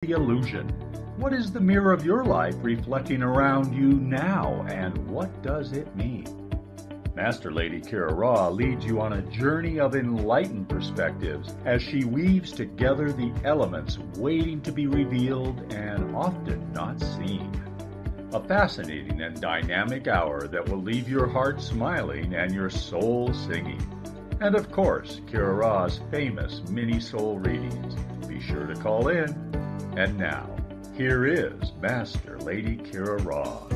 the illusion? What is the mirror of your life reflecting around you now, and what does it mean? Master Lady Kira Raa leads you on a journey of enlightened perspectives as she weaves together the elements waiting to be revealed and often not seen. A fascinating and dynamic hour that will leave your heart smiling and your soul singing. And of course, Kira Raa's famous mini soul readings. Be sure to call in. And now, here is Master Lady Kira Raa.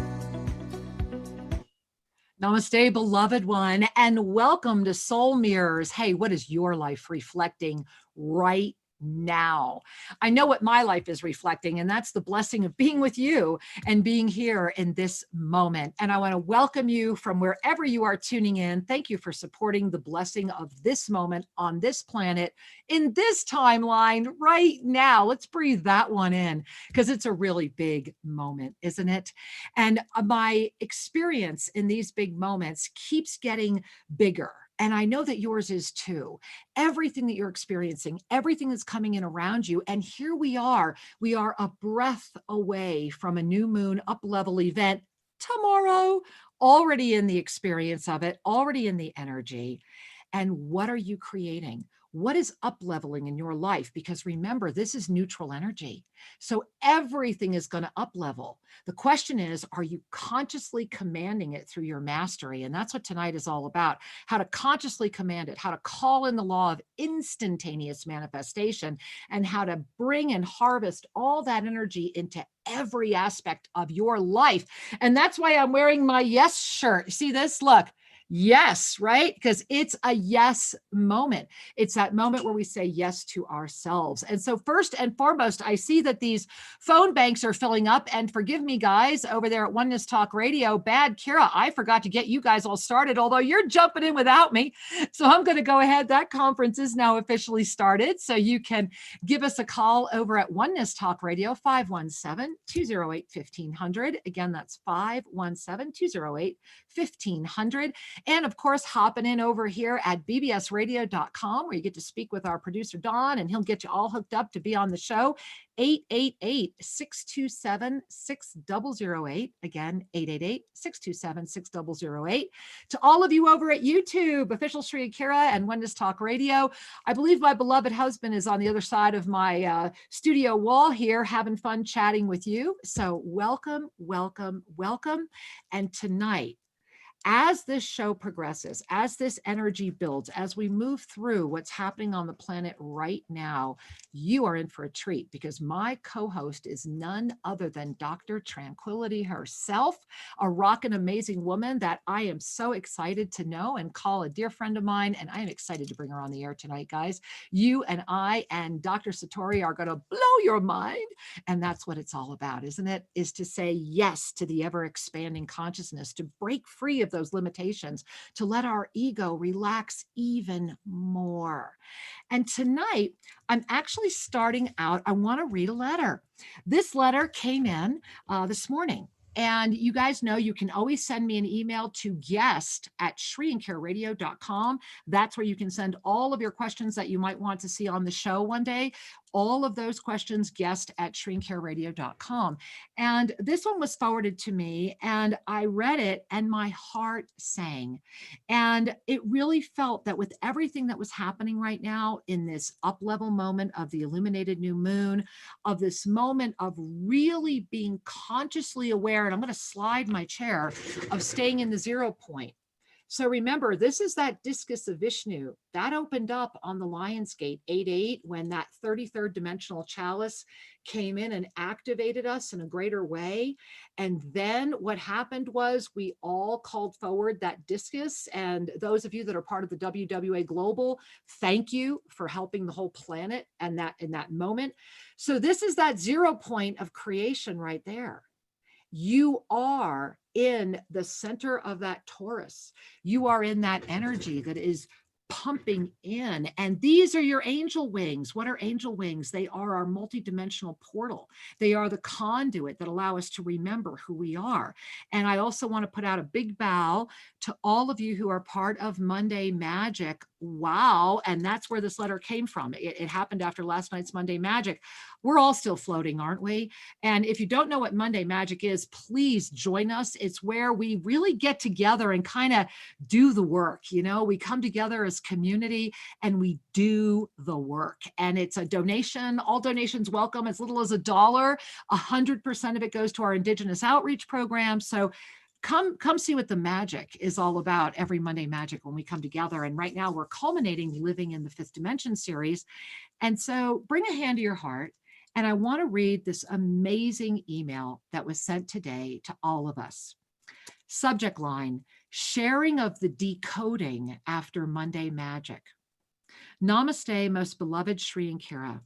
Namaste, beloved one, and welcome to Soul Mirrors. Hey, what is your life reflecting right now? I know what my life is reflecting, and that's the blessing of being with you and being here in this moment. And I want to welcome you from wherever you are tuning in. Thank you for supporting the blessing of this moment on this planet, in this timeline right now. Let's breathe that one in because it's a really big moment, isn't it? And my experience in these big moments keeps getting bigger. And I know that yours is too. Everything that you're experiencing, everything that's coming in around you. And here we are a breath away from a new moon up-level event tomorrow, already in the experience of it, already in the energy. And what are you creating? What is up-leveling in your life? Because remember, this is neutral energy. So everything is going to up-level. The question is, are you consciously commanding it through your mastery? And that's what tonight is all about, how to consciously command it, how to call in the law of instantaneous manifestation, and how to bring and harvest all that energy into every aspect of your life. And that's why I'm wearing my yes shirt. See this? Look. Yes, right? Because it's a yes moment. It's that moment where we say yes to ourselves. And so first and foremost, I see that these phone banks are filling up. And forgive me, guys, over there at Oneness Talk Radio, bad Kira, I forgot to get you guys all started, although you're jumping in without me. So I'm going to go ahead. That conference is now officially started. So you can give us a call over at Oneness Talk Radio, 517-208-1500. Again, that's 517-208-1500. And of course, hopping in over here at bbsradio.com, where you get to speak with our producer, Don, and he'll get you all hooked up to be on the show. 888-627-6008. Again, 888-627-6008. To all of you over at YouTube, Official Sri Kira and Oneness Talk Radio. I believe my beloved husband is on the other side of my studio wall here, having fun chatting with you. So welcome, welcome, welcome. And tonight, as this show progresses, as this energy builds, as we move through what's happening on the planet right now, you are in for a treat because my co-host is none other than Dr. Tranquility herself, a rockin' amazing woman that I am so excited to know and call a dear friend of mine. And I am excited to bring her on the air tonight, guys. You and I and Dr. Satori are going to blow your mind. And that's what it's all about, isn't it? Is to say yes to the ever expanding consciousness, to break free of those limitations, to let our ego relax even more. And tonight, I'm actually starting out, I want to read a letter. This letter came in this morning. And you guys know you can always send me an email to guest@shriandcareradio.com. That's where you can send all of your questions that you might want to see on the show one day. All of those questions, guest@shriandcareradio.com. And this one was forwarded to me and I read it and my heart sang. And it really felt that with everything that was happening right now in this up-level moment of the illuminated new moon, of this moment of really being consciously aware, and I'm going to slide my chair, of staying in the 0 point. So remember, this is that discus of Vishnu that opened up on the Lion's Gate 8-8 when that 33rd dimensional chalice came in and activated us in a greater way. And then what happened was we all called forward that discus. And those of you that are part of the WWA Global, thank you for helping the whole planet and that in that moment. So this is that 0 point of creation right there. You are in the center of that Taurus. You are in that energy that is pumping in. And these are your angel wings. What are angel wings? They are our multidimensional portal. They are the conduit that allow us to remember who we are. And I also want to put out a big bow to all of you who are part of Monday Magic. Wow. And that's where this letter came from. It happened after last night's Monday Magic. We're all still floating, aren't we? And if you don't know what Monday Magic is, please join us. It's where we really get together and kind of do the work. We come together as community and we do the work. And it's a donation. All donations welcome, as little as $1. 100% of it goes to our Indigenous outreach program. So come see what the magic is all about every Monday Magic when we come together. And right now we're culminating Living in the Fifth Dimension series. And so bring a hand to your heart. And I want to read this amazing email that was sent today to all of us. Subject line: sharing of the decoding after Monday Magic. Namaste, most beloved Shri and Kira.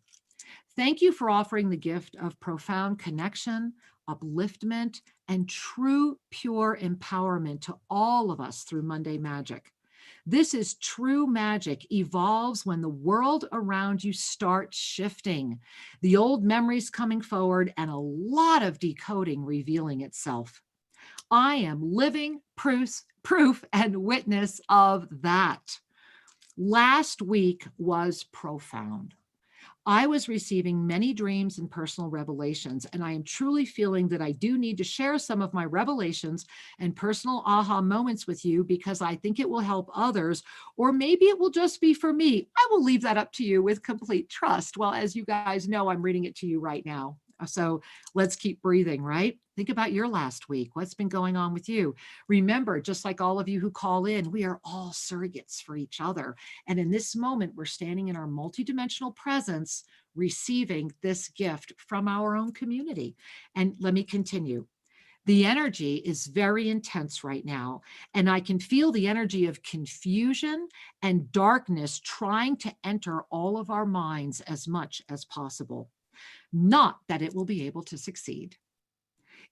Thank you for offering the gift of profound connection, upliftment, and true, pure empowerment to all of us through Monday Magic. This is true magic, evolves when the world around you starts shifting, the old memories coming forward, and a lot of decoding revealing itself. I am living proof and witness of that. Last week was profound. I was receiving many dreams and personal revelations, and I am truly feeling that I do need to share some of my revelations and personal aha moments with you because I think it will help others, or maybe it will just be for me. I will leave that up to you with complete trust. Well, as you guys know, I'm reading it to you right now. So let's keep breathing, right? Think about your last week. What's been going on with you? Remember, just like all of you who call in, we are all surrogates for each other. And in this moment, we're standing in our multidimensional presence, receiving this gift from our own community. And let me continue. The energy is very intense right now, and I can feel the energy of confusion and darkness trying to enter all of our minds as much as possible. Not that it will be able to succeed.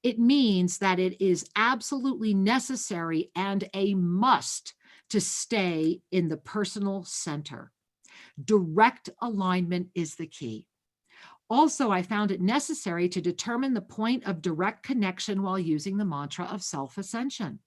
It means that it is absolutely necessary and a must to stay in the personal center. Direct alignment is the key. Also, I found it necessary to determine the point of direct connection while using the mantra of self-ascension.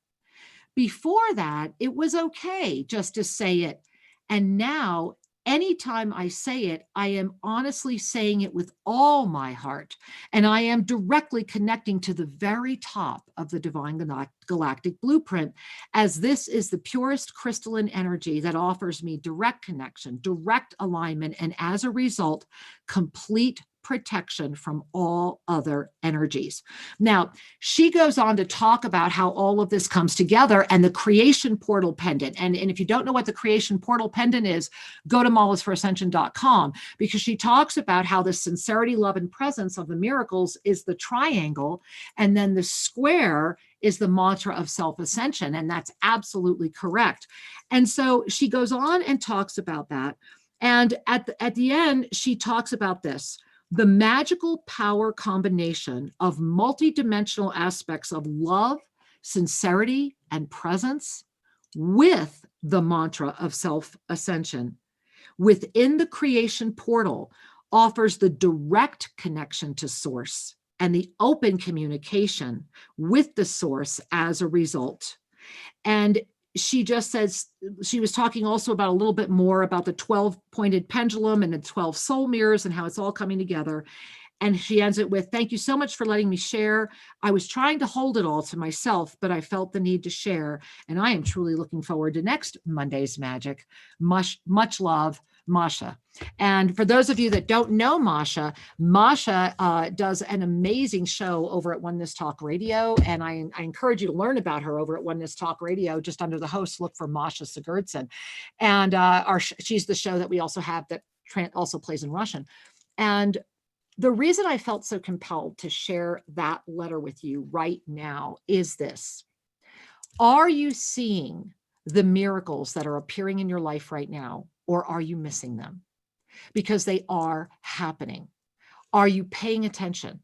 Before that, it was okay just to say it. And now, anytime I say it, I am honestly saying it with all my heart, and I am directly connecting to the very top of the divine galactic blueprint, as this is the purest crystalline energy that offers me direct connection, direct alignment, and as a result, complete protection from all other energies. Now, she goes on to talk about how all of this comes together and the creation portal pendant. And if you don't know what the creation portal pendant is, go to mollesforascension.com, because she talks about how the sincerity, love, and presence of the miracles is the triangle, and then the square is the mantra of self-ascension. And that's absolutely correct. And so she goes on and talks about that. And at the end, she talks about this: the magical power combination of multidimensional aspects of love, sincerity, and presence with the mantra of self-ascension within the creation portal offers the direct connection to source and the open communication with the source as a result. And she just says, she was talking also about a little bit more about the 12-pointed pendulum and the 12 soul mirrors and how it's all coming together. And she ends it with, thank you so much for letting me share. I was trying to hold it all to myself, but I felt the need to share. And I am truly looking forward to next Monday's magic. Much love, Masha. And for those of you that don't know Masha does an amazing show over at Oneness Talk Radio. And I encourage you to learn about her over at Oneness Talk Radio. Just under the host, look for Masha Sigurdsson. And she's the show that we also have that also plays in Russian. And the reason I felt so compelled to share that letter with you right now is this. Are you seeing the miracles that are appearing in your life right now, or are you missing them? Because they are happening. Are you paying attention?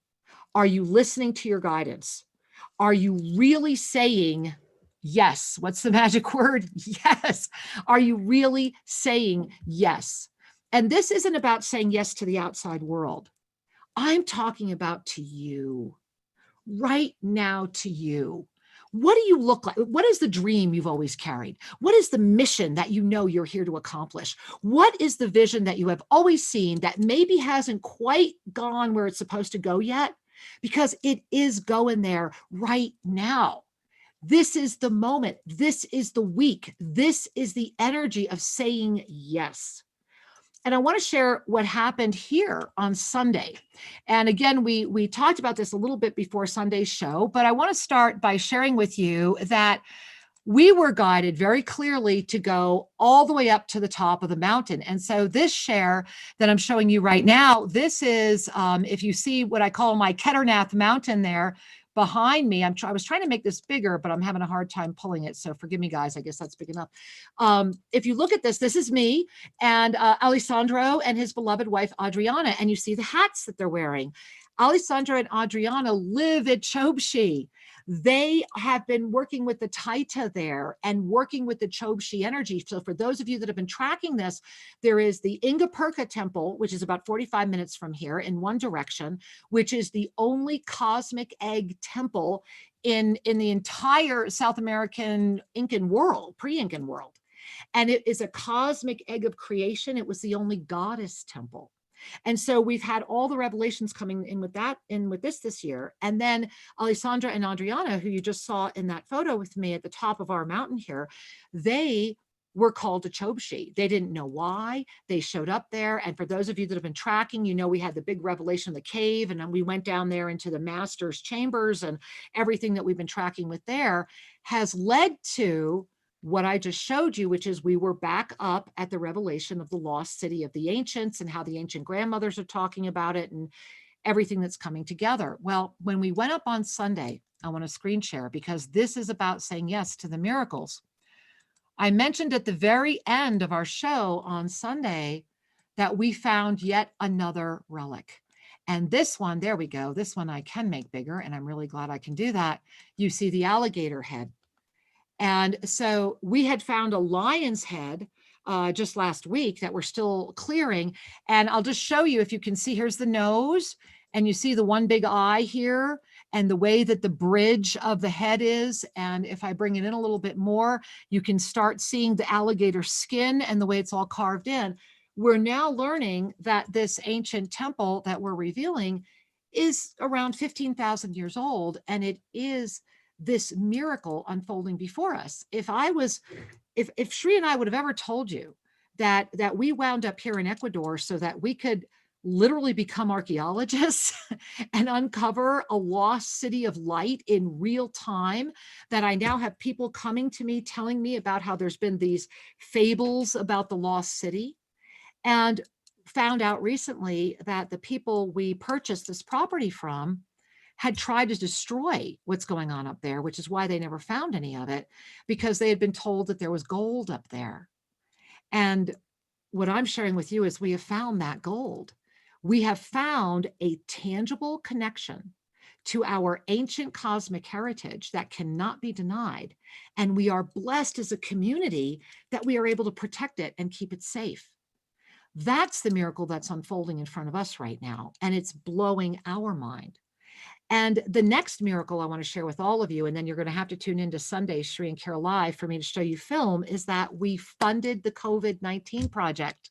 Are you listening to your guidance? Are you really saying, Yes. What's the magic word? Yes. Are you really saying yes? And this isn't about saying yes to the outside world. I'm talking about to you, right now to you. What do you look like? What is the dream you've always carried? What is the mission that you know you're here to accomplish? What is the vision that you have always seen that maybe hasn't quite gone where it's supposed to go yet? Because it is going there right now. This is the moment. This is the week. This is the energy of saying yes. And I want to share what happened here on Sunday. And again, we talked about this a little bit before Sunday's show, but I want to start by sharing with you that we were guided very clearly to go all the way up to the top of the mountain. And so this share that I'm showing you right now, this is, if you see what I call my Ketternath Mountain there behind me, I was trying to make this bigger, but I'm having a hard time pulling it. So forgive me, guys. I guess that's big enough. If you look at this, this is me and Alessandro and his beloved wife, Adriana, and you see the hats that they're wearing. Alessandro and Adriana live at Chobshi. They have been working with the Taita there and working with the Chobshi energy. So for those of you that have been tracking this, there is the Ingapurka temple, which is about 45 minutes from here in one direction, which is the only cosmic egg temple in the entire South American Incan world, pre-Incan world. And it is a cosmic egg of creation. It was the only goddess temple. And so we've had all the revelations coming in with that, in with this year. And then Alessandra and Adriana, who you just saw in that photo with me at the top of our mountain here, they were called to Chobshi. They didn't know why. They showed up there. And for those of you that have been tracking, you know, we had the big revelation of the cave, and then we went down there into the master's chambers, and everything that we've been tracking with there has led to what I just showed you, which is we were back up at the revelation of the lost city of the ancients and how the ancient grandmothers are talking about it and everything that's coming together. Well, when we went up on Sunday, I want to screen share because this is about saying yes to the miracles. I mentioned at the very end of our show on Sunday that we found yet another relic. And this one, there we go. This one I can make bigger, and I'm really glad I can do that. You see the alligator head. And so we had found a lion's head just last week that we're still clearing. And I'll just show you, if you can see, here's the nose, and you see the one big eye here and the way that the bridge of the head is. And if I bring it in a little bit more, you can start seeing the alligator skin and the way it's all carved in. We're now learning that this ancient temple that we're revealing is around 15,000 years old, and it is this miracle unfolding before us. If Shri and I would have ever told you that we wound up here in Ecuador so that we could literally become archaeologists and uncover a lost city of light in real time, that I now have people coming to me telling me about how there's been these fables about the lost city, and found out recently that the people we purchased this property from had tried to destroy what's going on up there, which is why they never found any of it, because they had been told that there was gold up there. And what I'm sharing with you is we have found that gold. We have found a tangible connection to our ancient cosmic heritage that cannot be denied. And we are blessed as a community that we are able to protect it and keep it safe. That's the miracle that's unfolding in front of us right now. And it's blowing our mind. And the next miracle I want to share with all of you, and then you're going to have to tune into Sunday, Shri and Kira Live, for me to show you film, is that we funded the COVID-19 project.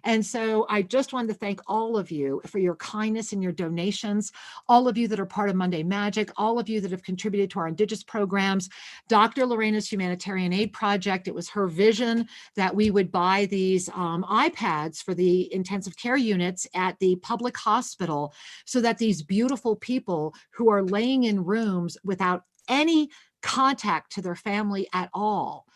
And so I just wanted to thank all of you for your kindness and your donations, all of you that are part of Monday Magic, all of you that have contributed to our Indigenous programs. Dr. Lorena's Humanitarian Aid Project, it was her vision that we would buy these iPads for the intensive care units at the public hospital so that these beautiful people who are laying in rooms without any contact to their family at all,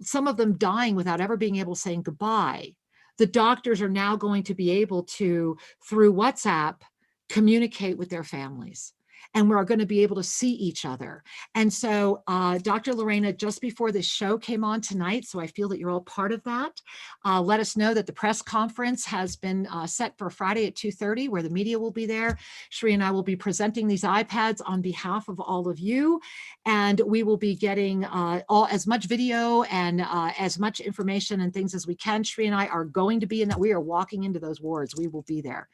some of them dying without ever being able to say goodbye, the doctors are now going to be able to, through WhatsApp, communicate with their families. and we're going to be able to see each other. And so Dr. Lorena, just before this show came on tonight, so I feel that you're all part of that, let us know that the press conference has been set for Friday at 2:30, where the media will be there. Sheree and I will be presenting these iPads on behalf of all of you, and we will be getting as much video and as much information and things as we can. Sheree and I are going to be in that. We are walking into those wards. We will be there.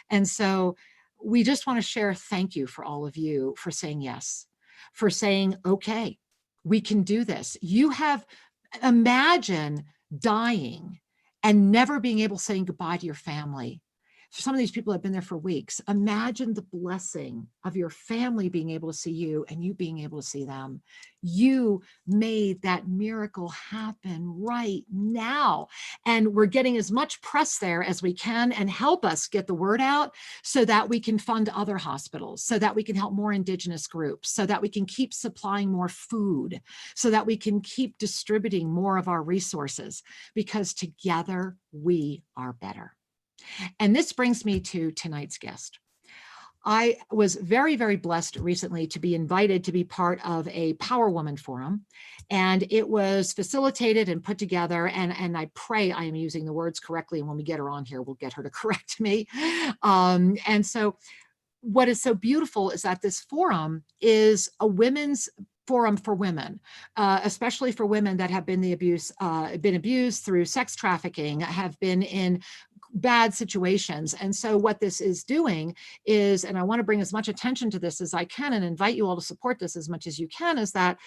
And so we just want to share thank you for all of you for saying yes, for saying, okay, we can do this. You have, imagine dying and never being able to say goodbye to your family. Some of these people have been there for weeks. Imagine the blessing of your family being able to see you and you being able to see them. You made that miracle happen right now. And we're getting as much press there as we can and help us get the word out so that we can fund other hospitals, so that we can help more Indigenous groups, so that we can keep supplying more food, so that we can keep distributing more of our resources, because together we are better. And this brings me to tonight's guest. I was very, very blessed recently to be invited to be part of a Power Woman Forum. And it was facilitated and put together, and I pray I am using the words correctly. And when we get her on here, we'll get her to correct me. And so what is so beautiful is that this forum is a women's forum for women, especially for women that have been abused through sex trafficking, have been in bad situations. And so what this is doing is, and I want to bring as much attention to this as I can and invite you all to support this as much as you can, is that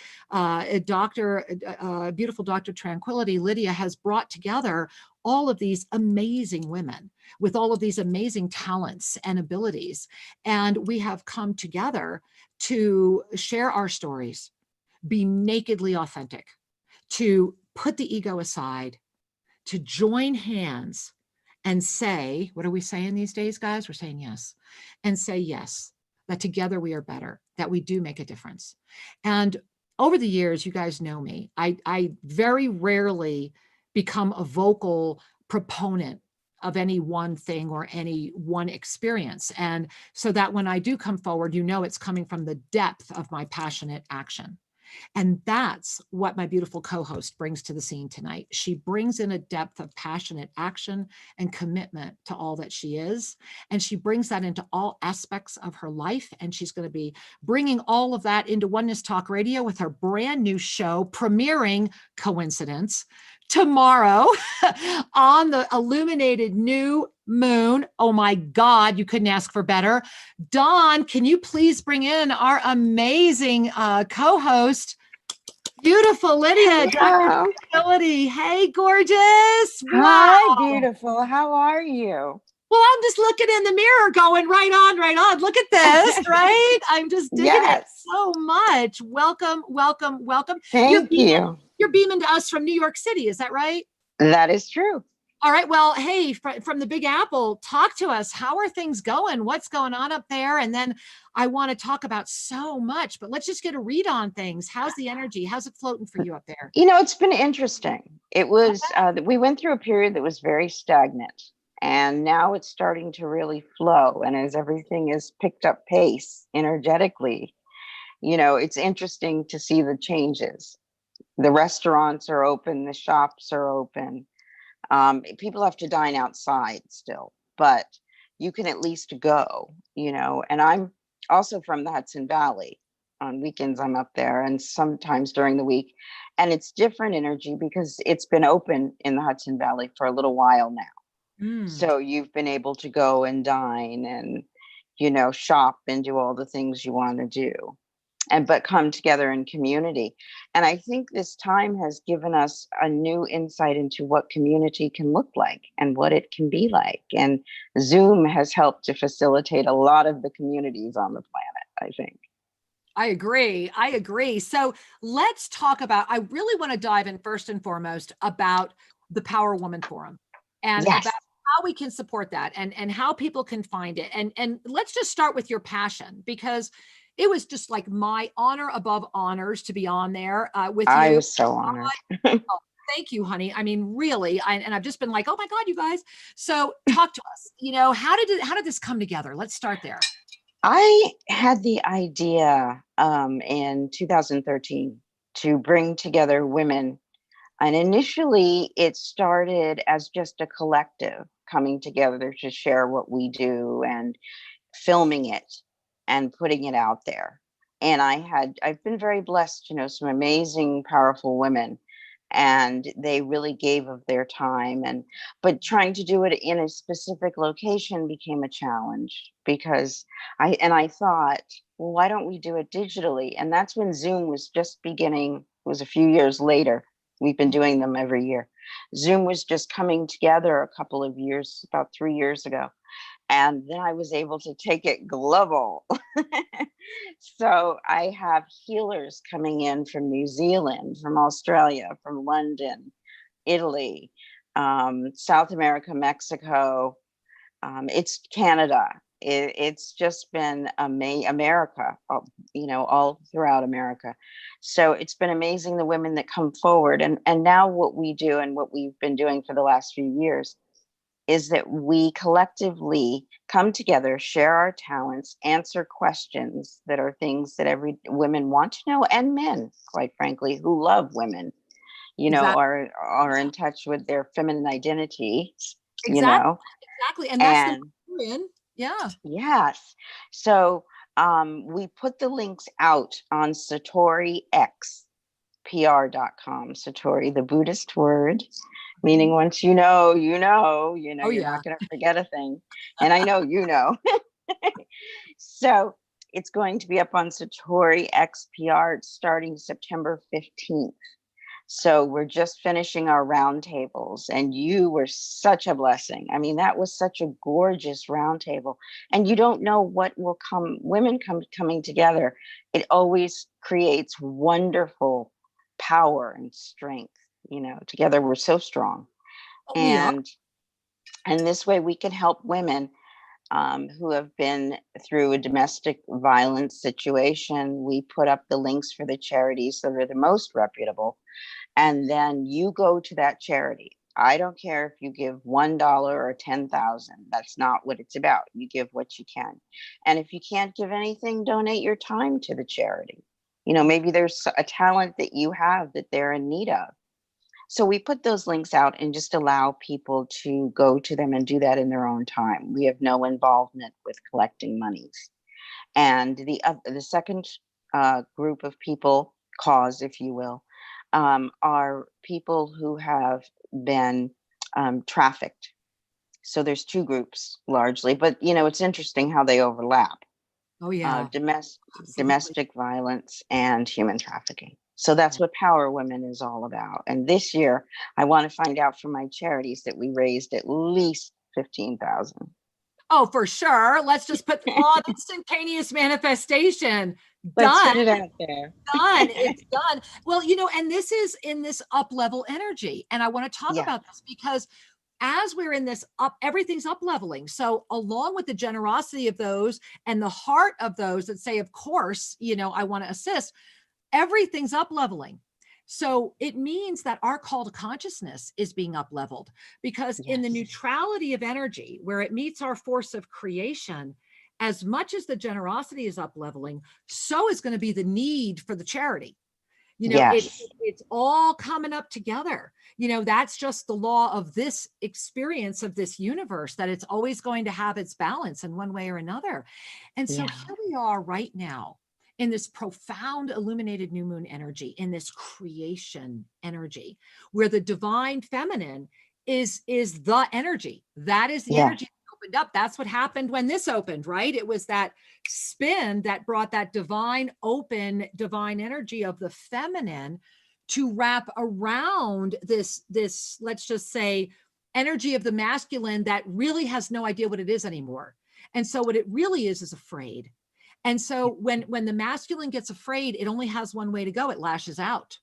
beautiful Dr. Tranquility, Lydia, has brought together all of these amazing women with all of these amazing talents and abilities. And we have come together to share our stories, be nakedly authentic, to put the ego aside, to join hands and say, what are we saying these days, guys? We're saying yes. And say yes, that together we are better, that we do make a difference. And over the years, you guys know me, I very rarely become a vocal proponent of any one thing or any one experience. And so that when I do come forward, you know it's coming from the depth of my passionate action. And that's what my beautiful co-host brings to the scene tonight. She brings in a depth of passionate action and commitment to all that she is. And she brings that into all aspects of her life. And she's going to be bringing all of that into Oneness Talk Radio with her brand new show premiering, coincidence, tomorrow on the Illuminated new moon. Oh my God, you couldn't ask for better. Dawn, can you please bring in our amazing co-host, beautiful Lydia, Dr. Tranquility. Hey, gorgeous. Wow. Hi, beautiful. How are you? Well, I'm just looking in the mirror going right on, right on. Look at this, right? I'm just digging it so much. Welcome, welcome, welcome. Thank you. You're beaming to us from New York City. Is that right? That is true. All right. Well, hey, from the Big Apple, talk to us. How are things going? What's going on up there? And then I want to talk about so much, but let's just get a read on things. How's the energy? How's it floating for you up there? You know, it's been interesting. It was, we went through a period that was very stagnant, and now it's starting to really flow. And as everything is picked up pace energetically, you know, it's interesting to see the changes. The restaurants are open, the shops are open. People have to dine outside still, but you can at least go, you know. And I'm also from the Hudson Valley. On weekends, I'm up there, and sometimes during the week. And it's different energy because it's been open in the Hudson Valley for a little while now. So you've been able to go and dine and, you know, shop and do all the things you want to do. But come together in community. And I think this time has given us a new insight into what community can look like and what it can be like. And Zoom has helped to facilitate a lot of the communities on the planet, I think. I agree. So let's talk about, I really want to dive in first and foremost about the Power Woman Forum and about how we can support that and how people can find it. And let's just start with your passion, because it was just like my honor above honors to be on there with you. I was so honored. Thank you, honey. I mean, really. And I've just been like, oh my God, you guys. So talk to us, you know, how did this come together? Let's start there. I had the idea in 2013 to bring together women. And initially, it started as just a collective coming together to share what we do and filming it and putting it out there. And I've been very blessed to know some amazing, powerful women, and they really gave of their time. But trying to do it in a specific location became a challenge because I thought, well, why don't we do it digitally? And that's when Zoom was just beginning. It was a few years later. We've been doing them every year. Zoom was just coming together a couple of years, about 3 years ago. And then I was able to take it global. So I have healers coming in from New Zealand, from Australia, from London, Italy, South America, Mexico. It's Canada. It's just been America, all throughout America. So it's been amazing, the women that come forward. And now what we do and what we've been doing for the last few years is that we collectively come together, share our talents, answer questions that are things that every women want to know, and men, quite frankly, who love women, Exactly. are in touch with their feminine identity, Exactly. Exactly. And that's the and in. Yeah. yes. So we put the links out on SatoriXPR.com. Satori, the Buddhist word, meaning once you know, Oh, you're yeah. not going to forget a thing. And I know, So it's going to be up on Satori XPR starting September 15th. So we're just finishing our roundtables, and you were such a blessing. I mean, that was such a gorgeous roundtable, and you don't know what will come. Women coming together, it always creates wonderful power and strength. Together we're so strong, We are. and this way we can help women who have been through a domestic violence situation. We put up the links for the charities that are the most reputable. And then you go to that charity. I don't care if you give $1 or 10,000. That's not what it's about. You give what you can. And if you can't give anything, donate your time to the charity. Maybe there's a talent that you have that they're in need of. So we put those links out and just allow people to go to them and do that in their own time. We have no involvement with collecting monies. And the second group of people, cause, if you will, are people who have been trafficked. So there's two groups largely, but it's interesting how they overlap. Oh, yeah. Domestic violence and human trafficking. So that's what Power Women is all about. And this year, I want to find out from my charities that we raised at least 15,000. Oh, for sure. Let's just put the law of instantaneous manifestation. Let's Done. put it out there. Done. It's done. Well, and this is in this up level energy. And I want to talk about this because as we're in this up, everything's up leveling. So along with the generosity of those and the heart of those that say, of course, I want to assist, everything's up leveling. So it means that our call to consciousness is being up leveled because in the neutrality of energy, where it meets our force of creation, as much as the generosity is up leveling, so is going to be the need for the charity. It's all coming up together. That's just the law of this experience of this universe, that it's always going to have its balance in one way or another. And so here we are right now in this profound illuminated new moon energy, in this creation energy, where the divine feminine is the energy. That is the energy that opened up. That's what happened when this opened, right? It was that spin that brought that divine energy of the feminine to wrap around this, let's just say, energy of the masculine that really has no idea what it is anymore. And so what it really is afraid. And so when the masculine gets afraid, it only has one way to go. It lashes out,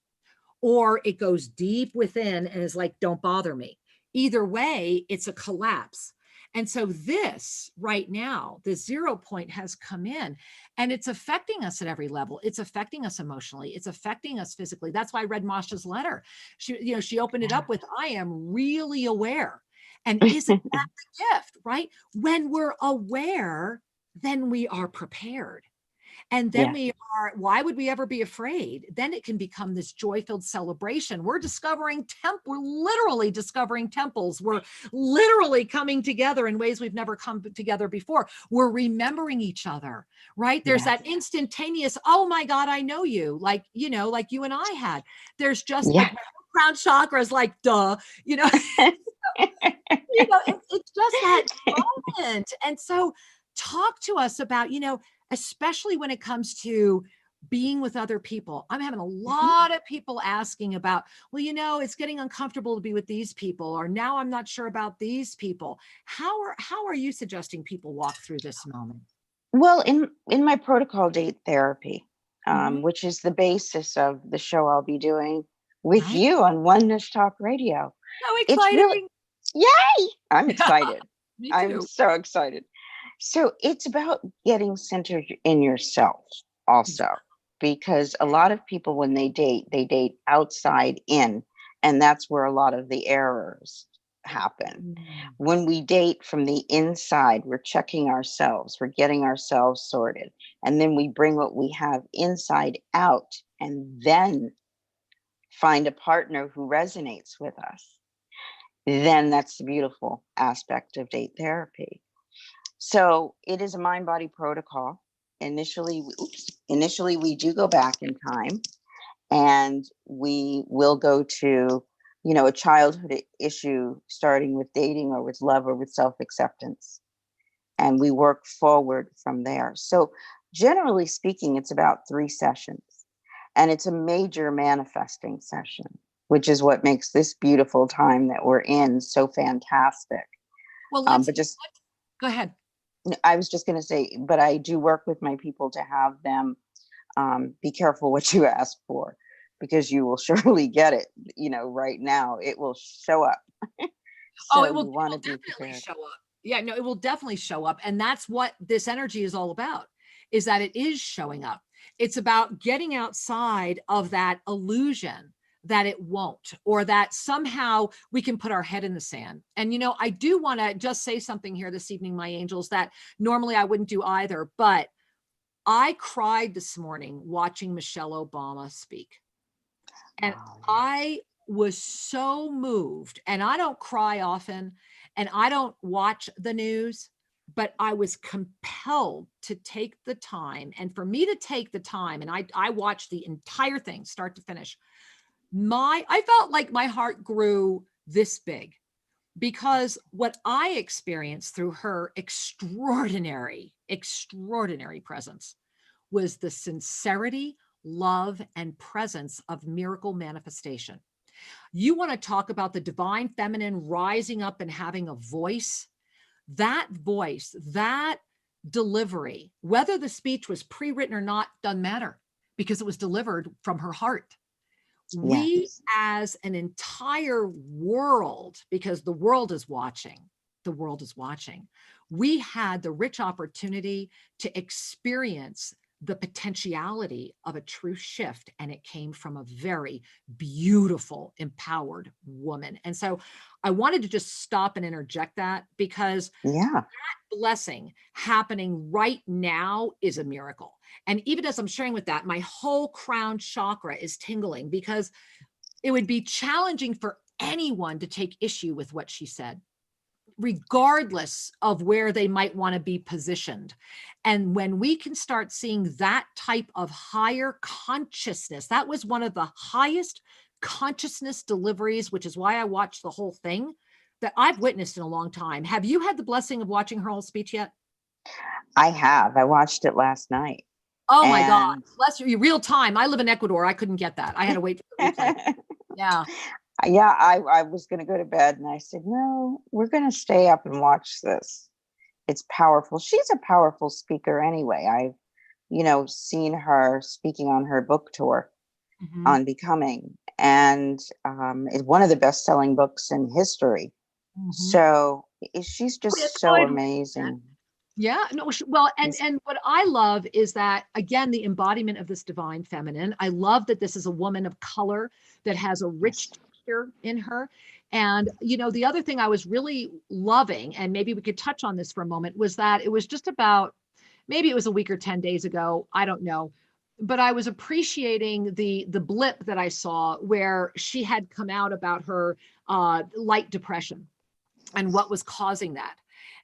or it goes deep within and is like, don't bother me. Either way, it's a collapse. And so this right now, the 0 point has come in and it's affecting us at every level. It's affecting us emotionally. It's affecting us physically. That's why I read Masha's letter. She opened it up with, I am really aware. And isn't that the gift, right? When we're aware, then we are prepared. And then why would we ever be afraid? Then it can become this joy-filled celebration. We're literally discovering temples. We're literally coming together in ways we've never come together before. We're remembering each other, right? There's that instantaneous, oh my God, I know you, like you and I had. There's just like my crown chakra is like, duh, it's just that moment. And so talk to us about, especially when it comes to being with other people. I'm having a lot of people asking about, well, it's getting uncomfortable to be with these people, or now I'm not sure about these people. How are you suggesting people walk through this moment? Well, in my protocol date therapy, which is the basis of the show I'll be doing with you on Oneness Talk Radio. So exciting. Yay! I'm excited. Me too. I'm so excited. So it's about getting centered in yourself also, because a lot of people, when they date outside in, and that's where a lot of the errors happen. When we date from the inside, we're checking ourselves, we're getting ourselves sorted, and then we bring what we have inside out, and then find a partner who resonates with us. Then that's the beautiful aspect of date therapy. So it is a mind-body protocol. Initially, we do go back in time, and we will go to, a childhood issue, starting with dating or with love or with self-acceptance. And we work forward from there. So generally speaking, it's about 3 sessions, and it's a major manifesting session, which is what makes this beautiful time that we're in so fantastic. Well, go ahead. I was just going to say, but I do work with my people to have them be careful what you ask for, because you will surely get it. Right now it will show up. So it will definitely show up. Yeah, no, it will definitely show up. And that's what this energy is all about, is that it is showing up. It's about getting outside of that illusion that it won't, or that somehow we can put our head in the sand. And, I do want to just say something here this evening, my angels, that normally I wouldn't do either, but I cried this morning watching Michelle Obama speak. And I was so moved, and I don't cry often, and I don't watch the news, but I was compelled to take the time. And for me to take the time, and I watched the entire thing, start to finish, I felt like my heart grew this big, because what I experienced through her extraordinary presence was the sincerity, love, and presence of miracle manifestation. You want to talk about the divine feminine rising up and having a voice? That voice, that delivery, whether the speech was pre-written or not, doesn't matter, because it was delivered from her heart. We as an entire world, because the world is watching, we had the rich opportunity to experience the potentiality of a true shift. And it came from a very beautiful, empowered woman. And so I wanted to just stop and interject that, because that blessing happening right now is a miracle. And even as I'm sharing with that, my whole crown chakra is tingling, because it would be challenging for anyone to take issue with what she said, regardless of where they might want to be positioned. And when we can start seeing that type of higher consciousness, that was one of the highest consciousness deliveries, which is why I watched the whole thing, that I've witnessed in a long time. Have you had the blessing of watching her whole speech yet? I have. I watched it last night. Oh my God. Bless you. Real time. I live in Ecuador. I couldn't get that. I had to wait for the replay. Yeah. Yeah. I was going to go to bed, and I said, no, we're going to stay up and watch this. It's powerful. She's a powerful speaker anyway. I've, seen her speaking on her book tour on Becoming, and it's one of the best-selling books in history. So she's just so amazing. Yeah, no, well, and what I love is that, again, the embodiment of this divine feminine. I love that this is a woman of color that has a rich texture in her. And, the other thing I was really loving, and maybe we could touch on this for a moment, was that it was just about, maybe it was a week or 10 days ago. I don't know. But I was appreciating the blip that I saw where she had come out about her light depression and what was causing that.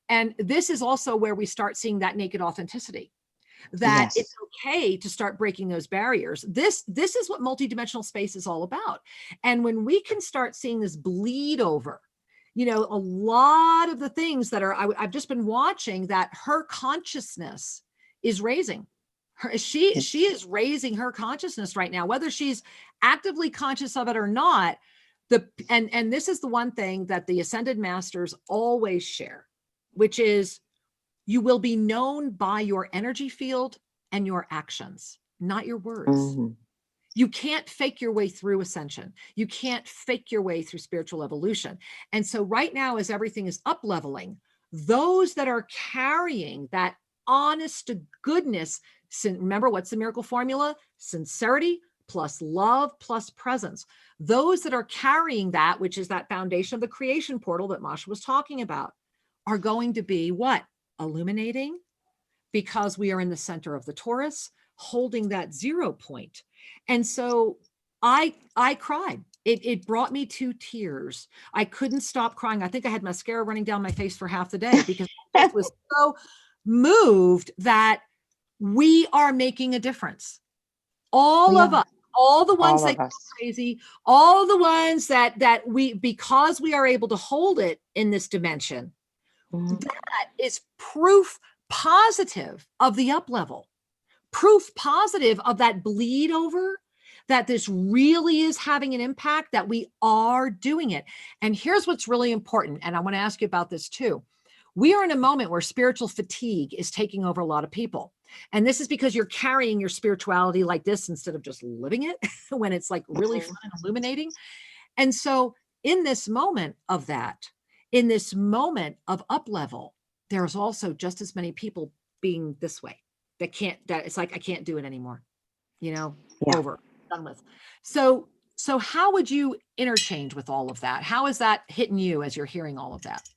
And this is also where we start seeing that naked authenticity, that Yes. it's okay to start breaking those barriers. This is what multidimensional space is all about. And when we can start seeing this bleed over, you know, a lot of the things that are, I've just been watching that her consciousness is raising. She is raising her consciousness right now, whether she's actively conscious of it or not. And this is the one thing that the Ascended Masters always share, which is you will be known by your energy field and your actions, not your words. Mm-hmm. You can't fake your way through ascension. You can't fake your way through spiritual evolution. And so right now, as everything is up leveling, those that are carrying that honest to goodness, remember, what's the miracle formula? Sincerity plus love plus presence. Those that are carrying that, which is that foundation of the creation portal that Masha was talking about, are going to be what? Illuminating, because we are in the center of the Taurus, holding that 0 point. And so I cried. It brought me to tears. I couldn't stop crying. I think I had mascara running down my face for half the day because I was so moved that we are making a difference. All of us, all the ones that go crazy, all the ones that we, because we are able to hold it in this dimension, that is proof positive of the up level, proof positive of that bleed over, that this really is having an impact, that we are doing it. And here's what's really important. And I want to ask you about this too. We are in a moment where spiritual fatigue is taking over a lot of people. And this is because you're carrying your spirituality like this instead of just living it when it's like really fun and illuminating. And so in this moment of that, in this moment of up level, there's also just as many people being this way that it's like, I can't do it anymore, you know, over, done with. So how would you interchange with all of that? How is that hitting you as you're hearing all of that?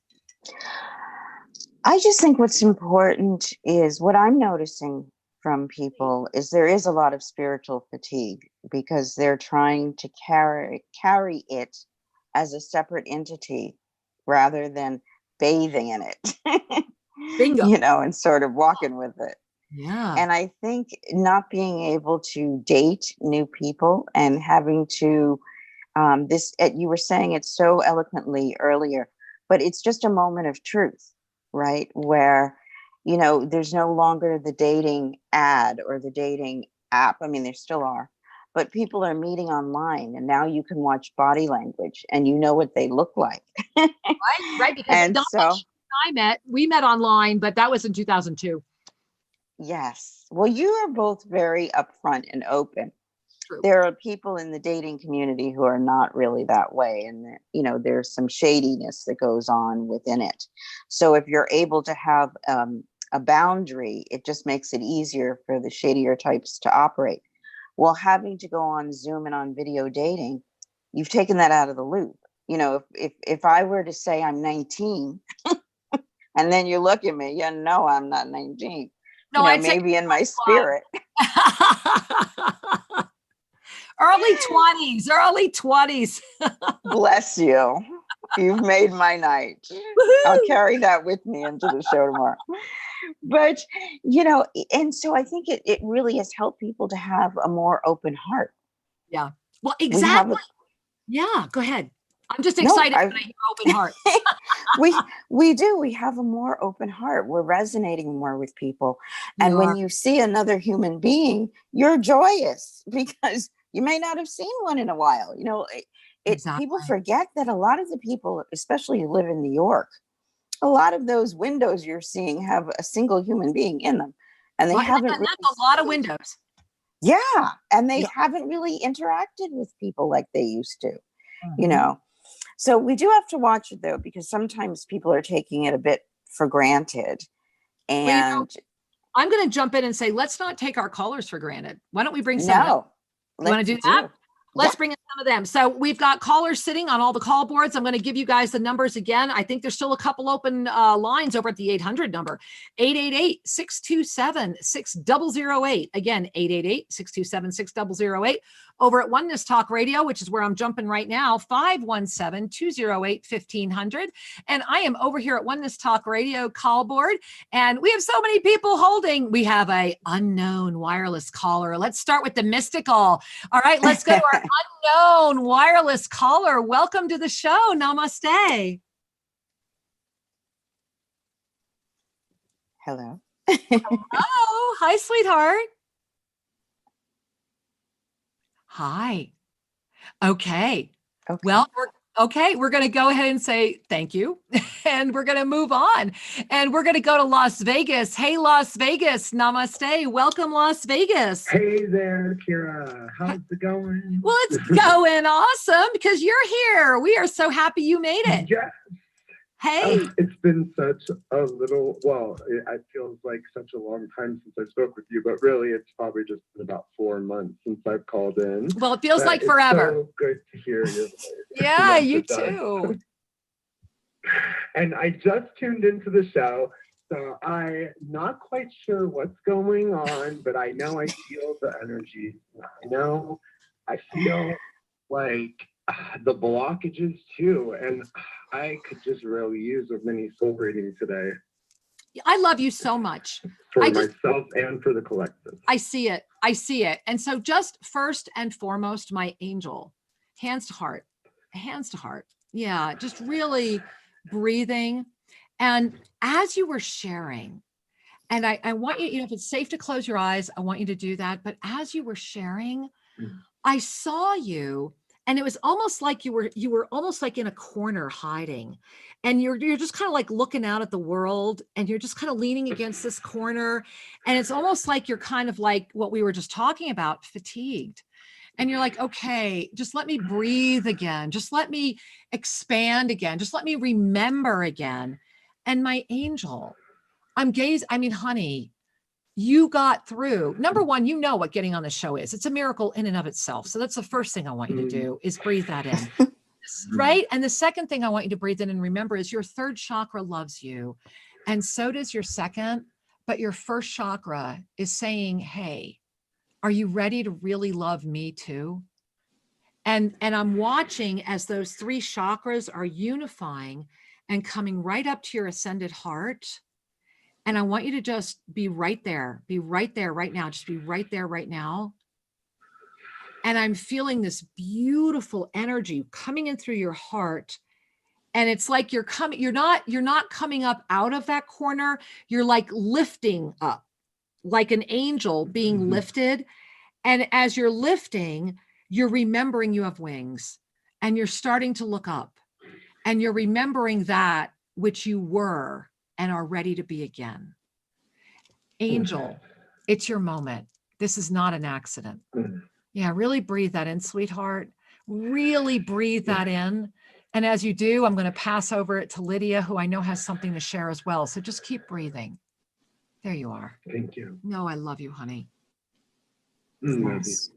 I just think what's important is what I'm noticing from people is there is a lot of spiritual fatigue because they're trying to carry it as a separate entity rather than bathing in it, Bingo. you know, and sort of walking with it. Yeah. And I think not being able to date new people and having to, you were saying it so eloquently earlier, but it's just a moment of truth, right? Where, you know, there's no longer the dating ad or the dating app. I mean, there still are, but people are meeting online and now you can watch body language and you know what they look like. Right. Because we met online, but that was in 2002. Yes. Well, you are both very upfront and open. True. There are people in the dating community who are not really that way. And, you know, there's some shadiness that goes on within it. So if you're able to have a boundary, it just makes it easier for the shadier types to operate. Well, having to go on Zoom and on video dating, you've taken that out of the loop. You know, if I were to say I'm 19 and then you look at me, you know, I'm not 19. No, you know, maybe in my spirit. Early 20s. Bless you. You've made my night. I'll carry that with me into the show tomorrow. But, you know, and so I think it really has helped people to have a more open heart. Yeah. Well, exactly. Yeah, go ahead. I'm just excited when I hear open heart. we do. We have a more open heart. We're resonating more with people. And when you see another human being, you're joyous because you may not have seen one in a while. You know, exactly. People forget that a lot of the people, especially who live in New York, a lot of those windows you're seeing have a single human being in them. And they haven't really that's a lot of windows. Yeah. And they haven't really interacted with people like they used to, you know. So we do have to watch it, though, because sometimes people are taking it a bit for granted. And well, you know, I'm going to jump in and say, let's not take our callers for granted. Why don't we bring some? You want to do that? Let's bring in some of them. So we've got callers sitting on all the call boards. I'm going to give you guys the numbers again. I think there's still a couple open lines over at the 800 number, 888-627-6008. Again, 888-627-6008. Over at Oneness Talk Radio, which is where I'm jumping right now, 517-208-1500. And I am over here at Oneness Talk Radio call board. And we have so many people holding. We have a unknown wireless caller. Let's start with the mystical. All right, let's go to our unknown wireless caller. Welcome to the show. Namaste. Hello. Hello. Hi, sweetheart. Hi. Okay. Well, we're going to go ahead and say thank you, and we're going to move on, and we're going to go to Las Vegas. Hey, Las Vegas. Namaste. Welcome, Las Vegas. Hey there, Kira. How's it going? Well, it's going awesome because you're here. We are so happy you made it. Yes. Hey. It's been such a little, it feels like such a long time since I spoke with you, but really it's probably just been about 4 months since I've called in. Well, it feels like forever. So good to hear you. Yeah, you too. And I just tuned into the show, so I'm not quite sure what's going on, but I know I feel the energy. I feel like the blockages too, and I could just really use a mini soul reading today. I love you so much. For myself and for the collective. I see it. I see it. And so just first and foremost, my angel, hands to heart. Yeah, just really breathing. And as you were sharing, and I want you, if it's safe to close your eyes, I want you to do that. But as you were sharing, I saw you. And it was almost like you were almost like in a corner hiding, and you're just kind of like looking out at the world, and you're just kind of leaning against this corner. And it's almost like you're kind of like what we were just talking about, fatigued. And you're like, okay, just let me breathe again. Just let me expand again. Just let me remember again. And my angel, honey, you got through. Number one, you know what getting on the show is. It's a miracle in and of itself. So that's the first thing I want you to do is breathe that in, right? And the second thing I want you to breathe in and remember is your third chakra loves you. And so does your second, but your first chakra is saying, hey, are you ready to really love me too? And I'm watching as those three chakras are unifying and coming right up to your ascended heart. And I want you to just be right there right now. Just be right there right now. And I'm feeling this beautiful energy coming in through your heart. And it's like you're not coming up out of that corner. You're like lifting up, like an angel being lifted. And as you're lifting, you're remembering you have wings, and you're starting to look up, and you're remembering that which you were and are ready to be again. Angel, it's your moment. This is not an accident. Yeah, really breathe that in, sweetheart. Really breathe that in. And as you do, I'm going to pass over it to Lydia, who I know has something to share as well. So just keep breathing. There you are. Thank you. No, I love you, honey. Yes.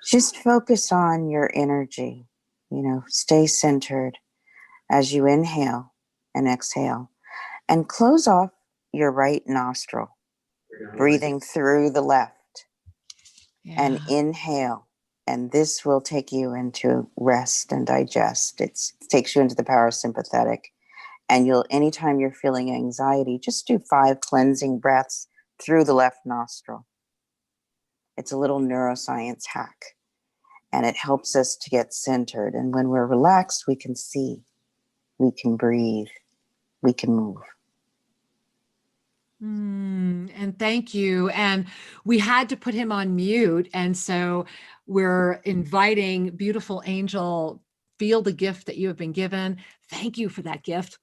Just focus on your energy, stay centered as you inhale and exhale, and close off your right nostril, breathing through the left, and inhale. And this will take you into rest and digest. It takes you into the parasympathetic. And anytime you're feeling anxiety, just do 5 cleansing breaths through the left nostril. It's a little neuroscience hack, and it helps us to get centered. And when we're relaxed, we can see, we can breathe, we can move. And thank you. And we had to put him on mute. And so we're inviting beautiful angel, feel the gift that you have been given. Thank you for that gift.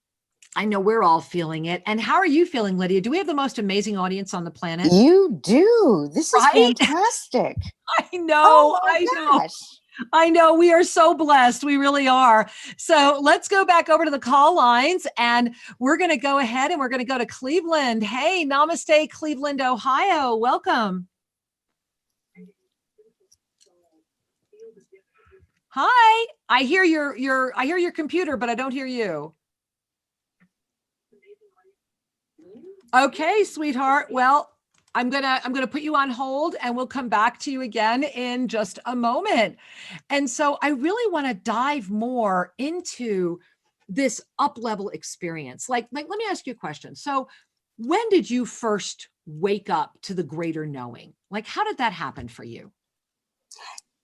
I know we're all feeling it. And how are you feeling, Lydia? Do we have the most amazing audience on the planet? You do. This is fantastic. I know. I know. We are so blessed. We really are. So let's go back over to the call lines, and we're going to go ahead and we're going to go to Cleveland. Hey, namaste, Cleveland, Ohio. Welcome. Hi. I hear your computer, but I don't hear you. Okay, sweetheart. Well, I'm gonna put you on hold and we'll come back to you again in just a moment. And so I really want to dive more into this up level experience. Like let me ask you a question. So when did you first wake up to the greater knowing? Like how did that happen for you?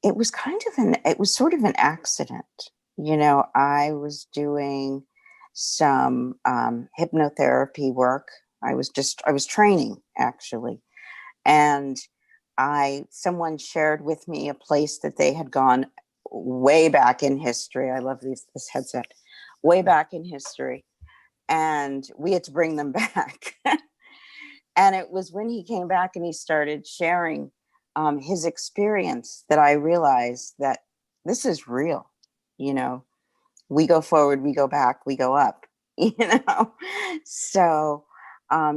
It was sort of an accident. I was doing some hypnotherapy work. I was training actually. And someone shared with me a place that they had gone way back in history. I love this headset, way back in history. And we had to bring them back. And it was when he came back and he started sharing his experience that I realized that this is real. We go forward, we go back, we go up, So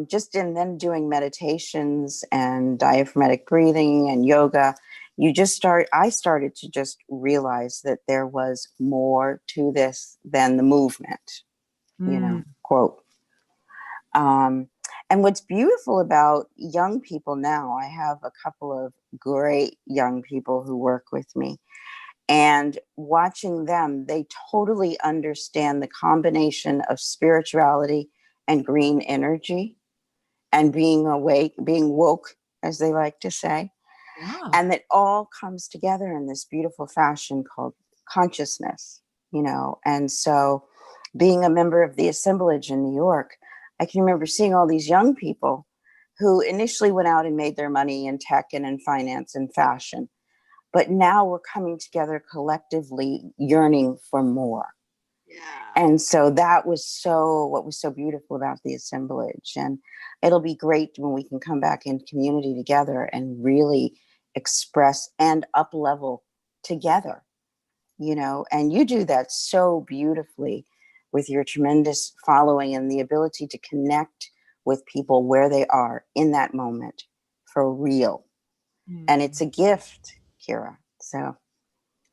just in then doing meditations and diaphragmatic breathing and yoga, I started to just realize that there was more to this than the movement, quote. And what's beautiful about young people now, I have a couple of great young people who work with me, and watching them, they totally understand the combination of spirituality and green energy and being awake, being woke, as they like to say. Wow. And that all comes together in this beautiful fashion called consciousness, And so being a member of the assemblage in New York, I can remember seeing all these young people who initially went out and made their money in tech and in finance and fashion. But now we're coming together collectively, yearning for more. Yeah. And so that was what was so beautiful about the assemblage. And it'll be great when we can come back in community together and really express and up level together, and you do that so beautifully with your tremendous following and the ability to connect with people where they are in that moment for real. Mm. And it's a gift, Kira. So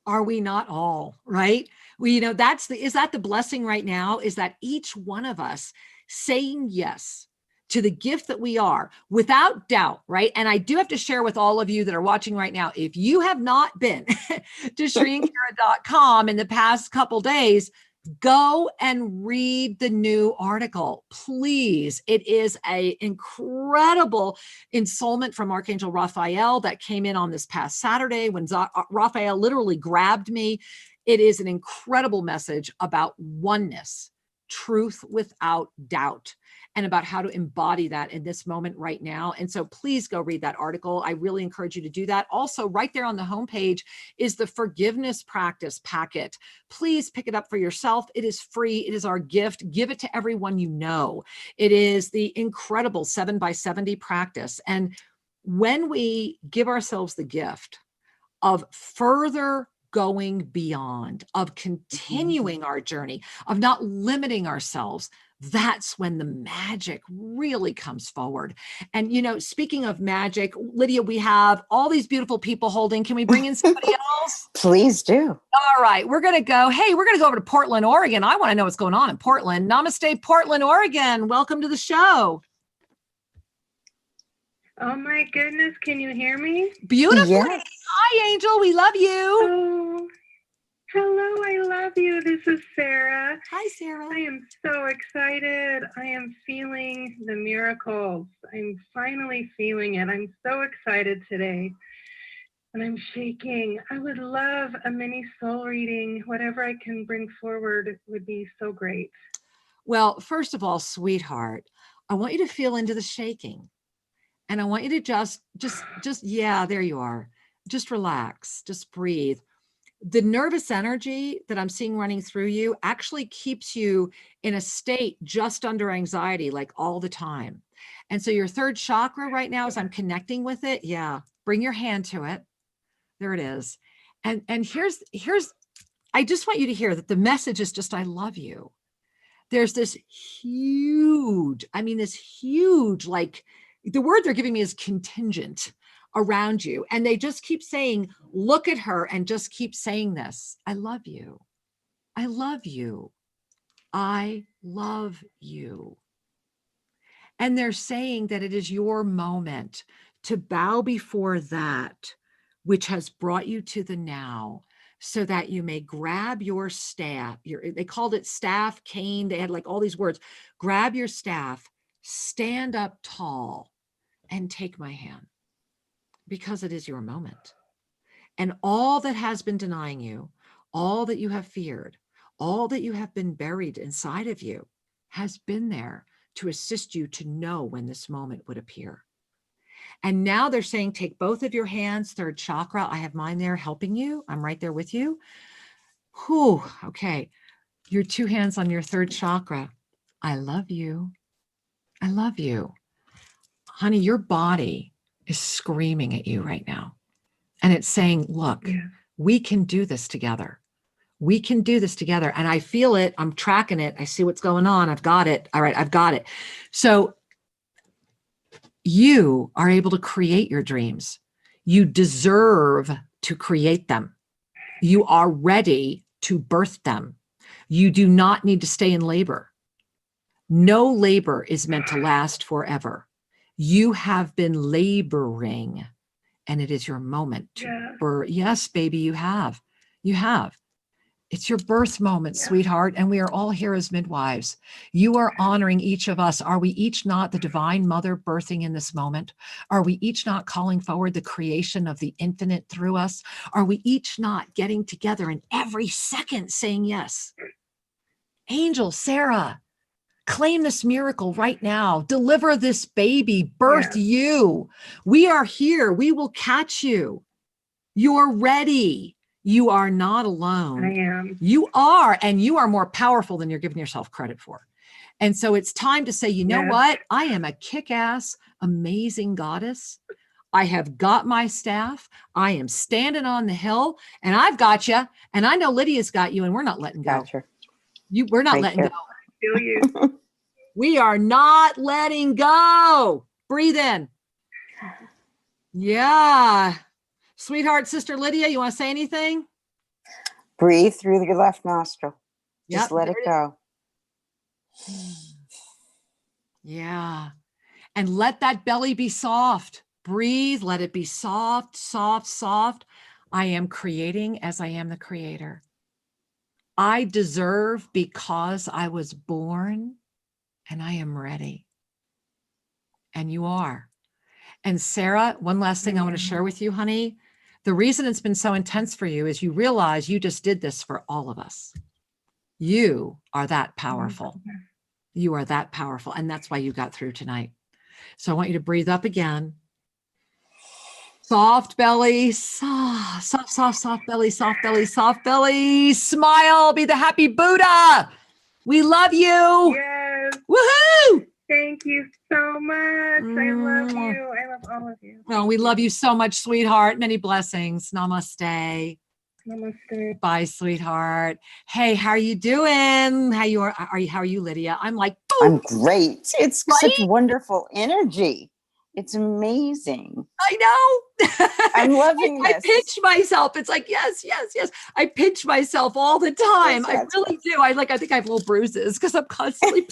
are we not all, right? Is that the blessing right now? Is that each one of us saying yes to the gift that we are without doubt, right? And I do have to share with all of you that are watching right now, if you have not been to ShreeandKira.com in the past couple days, go and read the new article, please. It is an incredible ensoulment from Archangel Raphael that came in on this past Saturday when Raphael literally grabbed me. It is an incredible message about oneness, truth without doubt, and about how to embody that in this moment right now. And so please go read that article. I really encourage you to do that. Also, right there on the homepage is the forgiveness practice packet. Please pick it up for yourself. It is free. It is our gift. Give it to everyone you know. It is the incredible 7x70 practice. And when we give ourselves the gift of further going beyond, of continuing our journey, of not limiting ourselves, that's when the magic really comes forward. And, speaking of magic, Lydia, we have all these beautiful people holding. Can we bring in somebody else? Please do. All right. We're going to go over to Portland, Oregon. I want to know what's going on in Portland. Namaste, Portland, Oregon. Welcome to the show. Oh my goodness. Can you hear me? Beautifully. Yes. Hi, Angel. We love you. Oh, hello. I love you. This is Sarah. Hi, Sarah. I am so excited. I am feeling the miracles. I'm finally feeling it. I'm so excited today. And I'm shaking. I would love a mini soul reading. Whatever I can bring forward would be so great. Well, first of all, sweetheart, I want you to feel into the shaking. And I want you to just, yeah, there you are. Just relax, just breathe. The nervous energy that I'm seeing running through you actually keeps you in a state just under anxiety, like all the time. And so your third chakra right now, as I'm connecting with it, yeah, bring your hand to it. There it is. And here's, I just want you to hear that the message is just, I love you. There's this huge, like, the word they're giving me is contingent around you. And they just keep saying, look at her, and just keep saying this. I love you. I love you. I love you. And they're saying that it is your moment to bow before that which has brought you to the now, so that you may grab your staff. They called it staff, cane. They had like all these words. Grab your staff, stand up tall, and take my hand, because it is your moment. And all that has been denying you, all that you have feared, all that you have been buried inside of you has been there to assist you to know when this moment would appear. And now they're saying, take both of your hands, third chakra. I have mine there helping you. I'm right there with you. Whew, okay. Your two hands on your third chakra. I love you. I love you. Honey, your body is screaming at you right now. And it's saying, look, we can do this together. We can do this together. And I feel it. I'm tracking it. I see what's going on. I've got it. All right, I've got it. So you are able to create your dreams. You deserve to create them. You are ready to birth them. You do not need to stay in labor. No labor is meant to last forever. You have been laboring, and it is your moment to birth. Yes, baby, you have. You have. It's your birth moment, sweetheart, and we are all here as midwives. You are honoring each of us. Are we each not the divine mother birthing in this moment? Are we each not calling forward the creation of the infinite through us? Are we each not getting together and every second saying yes? Angel, Sarah, claim this miracle right now. Deliver this baby, birth you. We are here. We will catch you. You're ready. You are not alone. I am. You are, and you are more powerful than you're giving yourself credit for. And so it's time to say, you know what? I am a kick-ass, amazing goddess. I have got my staff. I am standing on the hill, and I've got you. And I know Lydia's got you, and we're not letting go. Gotcha. We're not letting go. Feel you. We are not letting go. Breathe in. Yeah. Sweetheart, Sister Lydia, you want to say anything? Breathe through your left nostril. Yep, Just let it go. Yeah. And let that belly be soft. Breathe. Let it be soft, soft, soft. I am creating as I am the creator. I deserve because I was born, and I am ready. And you are. And Sarah, one last thing I want to share with you, honey. The reason it's been so intense for you is you realize you just did this for all of us. You are that powerful. You are that powerful. And that's why you got through tonight. So I want you to breathe up again. Soft belly, soft, soft, soft, soft belly, soft belly, soft belly. Smile, be the happy Buddha. We love you. Yes. Woohoo! Thank you so much. I love you. I love all of you. Oh, we love you so much, sweetheart. Many blessings. Namaste. Namaste. Bye, sweetheart. Hey, how are you doing? How are you, Lydia? I'm like, boom. I'm great. It's such wonderful energy. It's amazing. I know. I'm loving I this. pinch myself. It's like, yes, yes, yes. I pinch myself all the time. I really do. I think I have little bruises because I'm constantly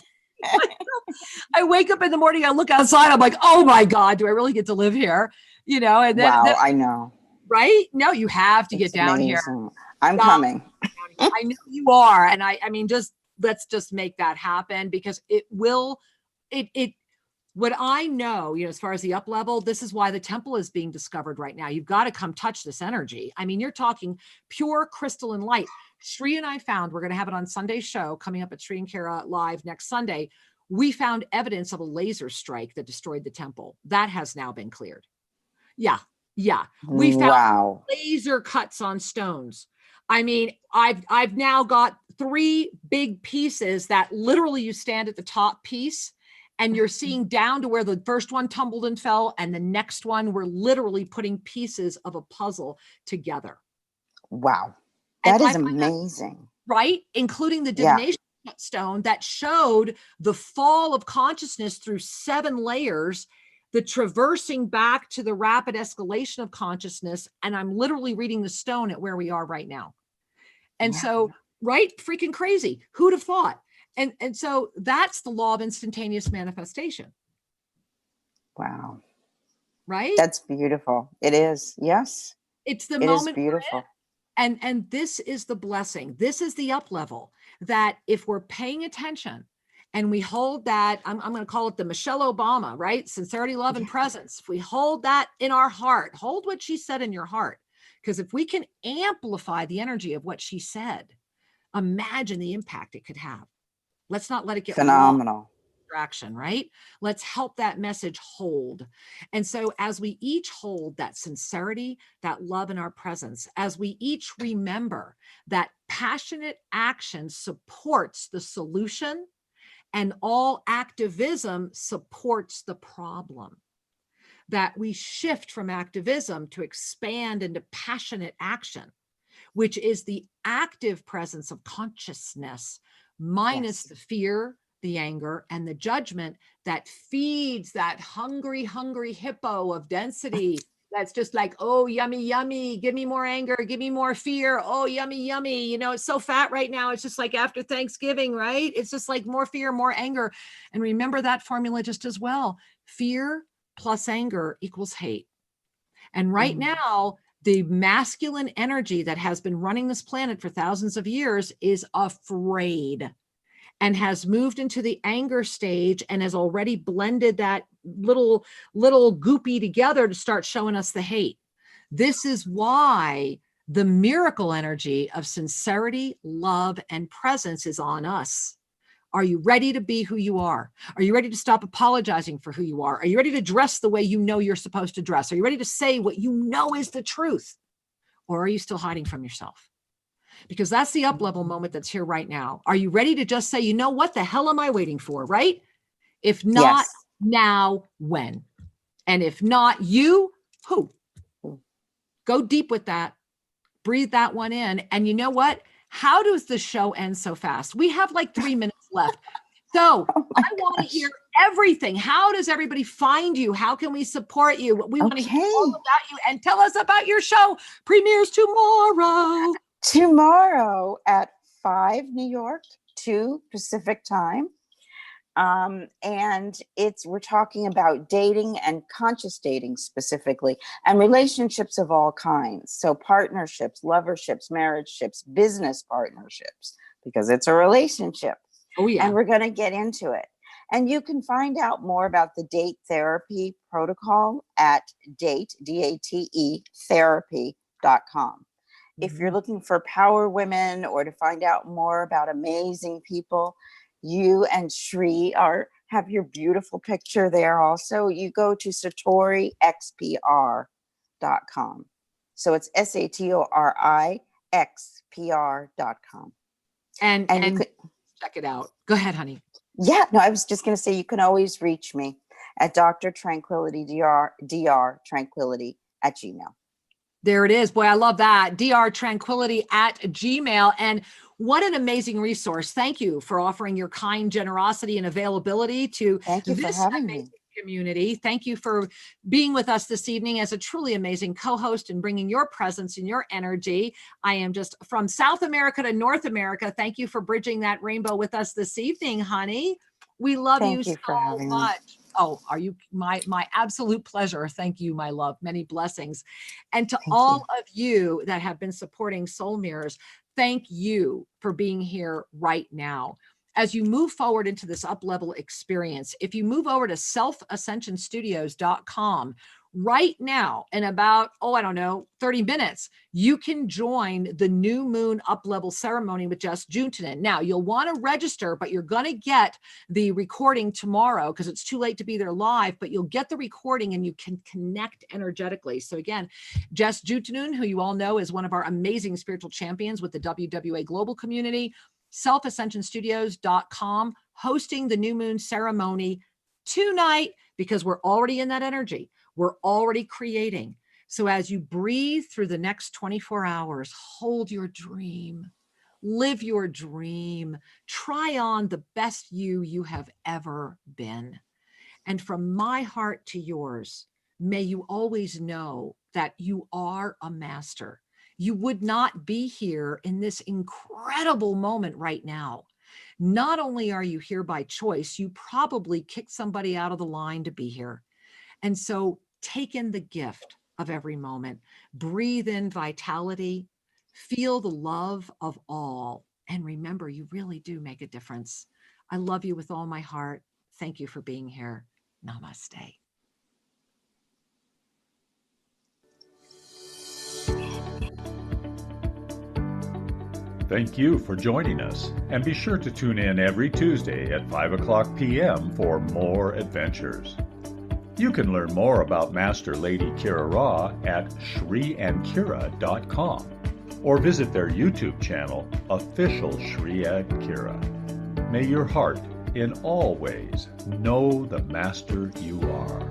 I wake up in the morning, I look outside, I'm like, oh my God, do I really get to live here? You know, and then, wow, I know. Right? No, you have to get down here. I'm coming. I know you are. And I mean, let's just make that happen, because it will, what I know, as far as the up level, this is why the temple is being discovered right now. You've got to come touch this energy. I mean, you're talking pure crystalline light. Sri and I found, we're going to have it on Sunday's show coming up at Sri and Kira Live next Sunday. We found evidence of a laser strike that destroyed the temple. That has now been cleared. Yeah. We found laser cuts on stones. I mean, I've now got 3 big pieces that literally you stand at the top piece and you're seeing down to where the first one tumbled and fell. And the next one, we're literally putting pieces of a puzzle together. Wow. That is amazing. Right? Including the divination stone that showed the fall of consciousness through 7 layers the traversing back to the rapid escalation of consciousness. And I'm literally reading the stone at where we are right now. And so, right? Freaking crazy. Who'd have thought? And so that's the law of instantaneous manifestation. Wow. Right? That's beautiful. It is. Yes. It's the It moment. is beautiful. And this is the blessing. This is the up level, that if we're paying attention and we hold that, I'm going to call it the Michelle Obama, right? Sincerity, love, and presence. If we hold that in our heart, hold what she said in your heart. Because if we can amplify the energy of what she said, imagine the impact it could have. Let's not let it get phenomenal. Action, right? Let's help that message hold. And so as we each hold that sincerity, that love in our presence, as we each remember that passionate action supports the solution and all activism supports the problem, that we shift from activism to expand into passionate action, which is the active presence of consciousness minus the fear, the anger, and the judgment that feeds that hungry, hungry hippo of density. That's just like, oh, yummy, yummy. Give me more anger. Give me more fear. Oh, yummy, yummy. You know, it's so fat right now. It's just like after Thanksgiving, right? It's just like more fear, more anger. And remember that formula just as well. Fear plus anger equals hate. And right now, the masculine energy that has been running this planet for thousands of years is afraid, and has moved into the anger stage and has already blended that little goopy together to start showing us the hate. This is why the miracle energy of sincerity, love, and presence is on us. Are you ready to be who you are? Are you ready to stop apologizing for who you are? Are you ready to dress the way you know you're supposed to dress? Are you ready to say what you know is the truth? Or are you still hiding from yourself? Because that's the up level moment that's here right now. Are you ready to just say, you know, what the hell am I waiting for, right? If not now, when? And if not you, who? Go deep with that. Breathe that one in. And you know what? How does the show end so fast? We have like 3 minutes left. So I want to hear everything. How does everybody find you? How can we support you? We want to hear all about you, and tell us about your show. Premieres tomorrow. Tomorrow at 5 New York, 2 Pacific time. And we're talking about dating and conscious dating specifically, and relationships of all kinds. So partnerships, loverships, marriageships, business partnerships, because it's a relationship. Oh yeah. And we're going to get into it. And you can find out more about the date therapy protocol at date, D-A-T-E, therapy.com. If you're looking for power women or to find out more about amazing people, you and Shri have your beautiful picture there also. You go to satorixpr.com. So it's SATORIXPR.com. And you could check it out. Go ahead, honey. Yeah, no, I was just going to say, you can always reach me at Dr. Tranquility, Dr. Tranquility at Gmail. There it is. Boy, I love that. drtranquility@gmail. And what an amazing resource. Thank you for offering your kind generosity and availability to this amazing community. Thank you for being with us this evening as a truly amazing co-host and bringing your presence and your energy. I am just from South America to North America. Thank you for bridging that rainbow with us this evening, honey. We love you so much. Oh, are you my absolute pleasure. Thank you, my love. Many blessings. And to all of you that have been supporting Soul Mirrors, thank you for being here right now. As you move forward into this up-level experience, if you move over to selfascensionstudios.com right now, in about, 30 minutes, you can join the new moon up-level ceremony with Jess Juntanen. Now, you'll want to register, but you're going to get the recording tomorrow because it's too late to be there live, but you'll get the recording and you can connect energetically. So again, Jess Juntanen, who you all know is one of our amazing spiritual champions with the WWA Global Community, selfascensionstudios.com, hosting the new moon ceremony tonight because we're already in that energy. We're already creating. So as you breathe through the next 24 hours, hold your dream, live your dream, try on the best you have ever been. And from my heart to yours, may you always know that you are a master. You would not be here in this incredible moment right now. Not only are you here by choice, you probably kicked somebody out of the line to be here. And so take in the gift of every moment, breathe in vitality, feel the love of all. And remember, you really do make a difference. I love you with all my heart. Thank you for being here. Namaste. Thank you for joining us, and be sure to tune in every Tuesday at 5 o'clock p.m. for more adventures. You can learn more about Master Lady Kira Raa at shriandkira.com or visit their YouTube channel, Official Shri and Kira. May your heart, in all ways, know the Master you are.